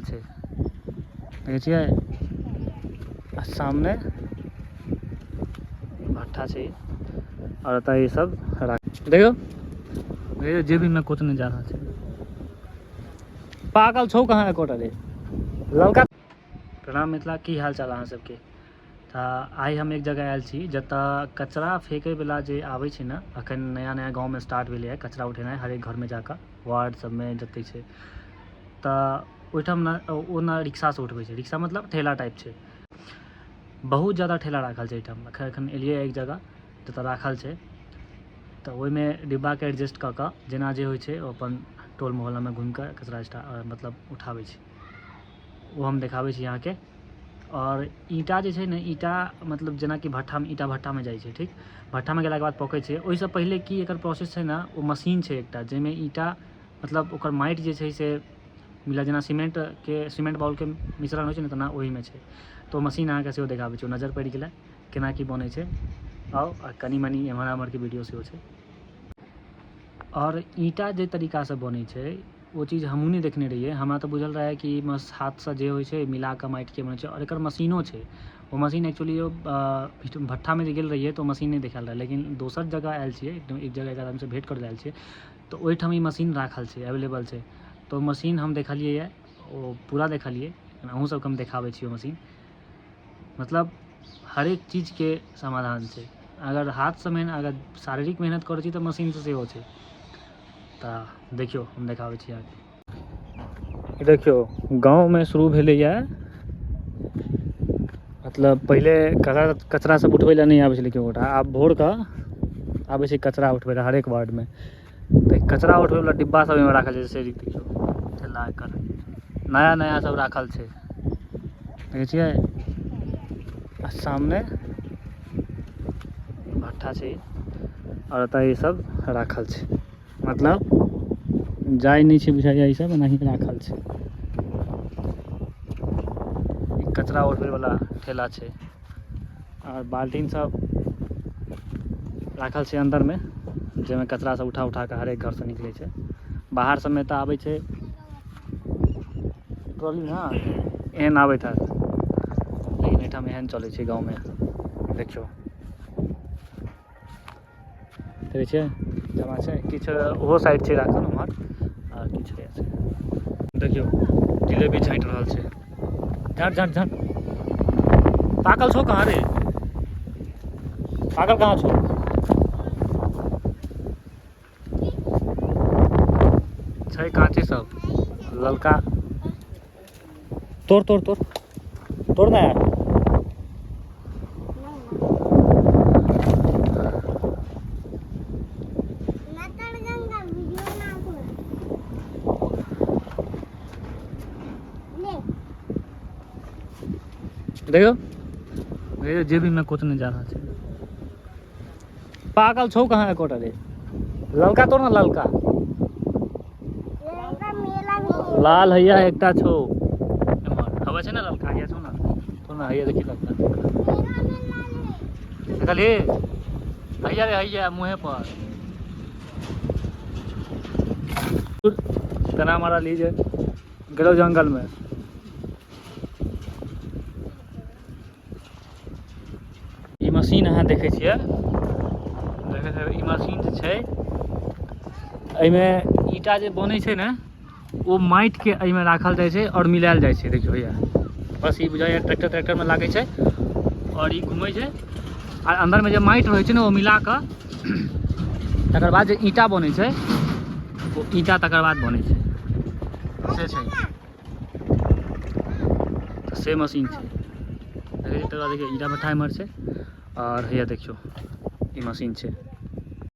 છે देखै छियै सामने भट्ठा छै और एतऽ ये सब देखियो जेबी में कुछ नहीं जा रहा है। पागल छौ कहाँ एकोटा रे ललका। प्रणाम मिथिला, की हाल चाल अहाँ सबके। आइ हम एक जगह आयल छी जतऽ कचरा फेंकै वाला जे आबै छै ने, अखन नया नया गाँव में स्टार्ट भेलै है कचरा उठेनाइ हरेक घर में जाकर वार्ड सब में जते छै। तऽ ओहिठाम ने ओ ने रिक्शा से उठबै छै, रिक्शा मतलब ठेला टाइप छै। बहुत ज़्यादा ठेला राखल छै एहिठाम। एखन एलियै एक जगह जतऽ राखल छै, तऽ ओहिमे डिब्बाके एडजस्ट कऽ कऽ जेना जे होइ छै ओ अपन टोल मोहल्लामे घुमिकऽ कचरा मतलब उठाबै छै। वो हम देखाबै छी अहाँके। और ईंटा जे छै ने, ईंटा मतलब जेना कि भट्ठामे ईंटा भट्ठामे जाइ छै, ठीक भट्ठामे गेलाके बाद पकै छै। ओहिसँ पहिले की एकर प्रोसेस छै ने, ओ मशीन छै एकटा जाहिमे ईंटा मतलब ओकर माटि जे छै से मिला, जेना सीमेंट बालूके मिश्रण होइ छै ने तेना ओहिमे छै। तो मशीन अहाँके सेहो देखाबै छै, नजर पड़ि गेलै केना की बनै छै। आओ कनी मनी एम्हर आम्हरके वीडियो सेहो छै। और ईंटा जे तरीकासँ बनै छै वो चीज़ हमहूँ नहीं देखने रहिए। हमरा तो बुझल रहा कि हाथ से जे होइ छै मिला के माटि के बनै छै। और एकर मशीनो छै। वो मशीन एक्चुअली भट्ठा में जे गेल रहिए तो मशीन नहीं देखाल रहा, लेकिन दोसर जगह आयल छियै, एक जगह एक आदमी से भेंट कर आयल छियै तो ओहिठाम ई मशीन राखल छै, अवेलेबल छै। तो मशीन हम देखलिए है, वो पूरा देखलिए, अहूँ सबके हम देखाबै छी। मशीन मतलब हरेक चीज़ के समाधान छै। अगर हाथ से मेहनत, अगर शारीरिक मेहनत करै छी तो मशीन से सेहो छै। तऽ देखियो हम देखाबै छी अहाँके। देखियो गाँव में शुरू भेलैए, मतलब पहले कचरा सब उठबै लए नहीं आबै छलै केओ गोटा, आब भोरके आबै छै कचरा उठबै लए हरेक वार्ड में। तऽ कचरा उठबै वाला डिब्बा सब एहिमे राखल छै, जैसे देखियो ठेला एकर नया नया सब राखल छै, देखै छियै। आ सामने भट्ठा छै और एतऽ ये सब राखल छै, मतलब जाइ नहीं छै बुझाइए, ई सब एनाही राखल छै। कचरा उठबै वाला ठेला छै और बाल्टीन सब राखल छै अंदर में, जाहिमे कचरा सब उठा के हरेक घर से निकलै छै। बाहर सब में तऽ आबै छै ट्रॉली ना एहन आबैत हैत, लेकिन एहिठाम एहन चलै छै गाँव में। देखियो देखै छियै जमा छै, किछु ओहो साइड छै राखल उम्हर, और किछु छै। देखियो जिलेबी छाँटि रहल छै, झट झट झट। पागल छौ कहाँ रे, पागल कहाँ छौ। छै काँचे सब ललका, तोड़ तोड़ तोड़ तोड़ ना यार। देखो जेबी में कुछ नहीं जा रहा है। पागल छौ कहाँ एकोटा रे ललका, तोड़ ना ललका। लाल हैया एकटा छौ एम्हर हवे छै ना, ललका हैया छौ ना, तो ना हैया देखी ललका देखली हैया रे, हैया मुँहे पर तना मारा लीजिए गेलो जंगल में। ई मशीन अहाँ देखै छियै, ई मशीन जे छै एहिमे ईंटा जे बनै छै ने, वो माटि के एहिमे राखल जाइ छै और मिलायल जाइ छै। देखियो भैया बस ई बुझाइए ट्रैक्टर में लागै छै और ई घूमै छै, और अंदर में जे माटि रहै छै ने वो मिला कऽ तकर बाद जे ईंटा बनै छै, वो ईंटा तकर बाद बनै छै, से छै। तऽ से मशीन छै, देखिए ईंटा भट्ठा एम्हर छै और हैया देखियो ई मशीन छै।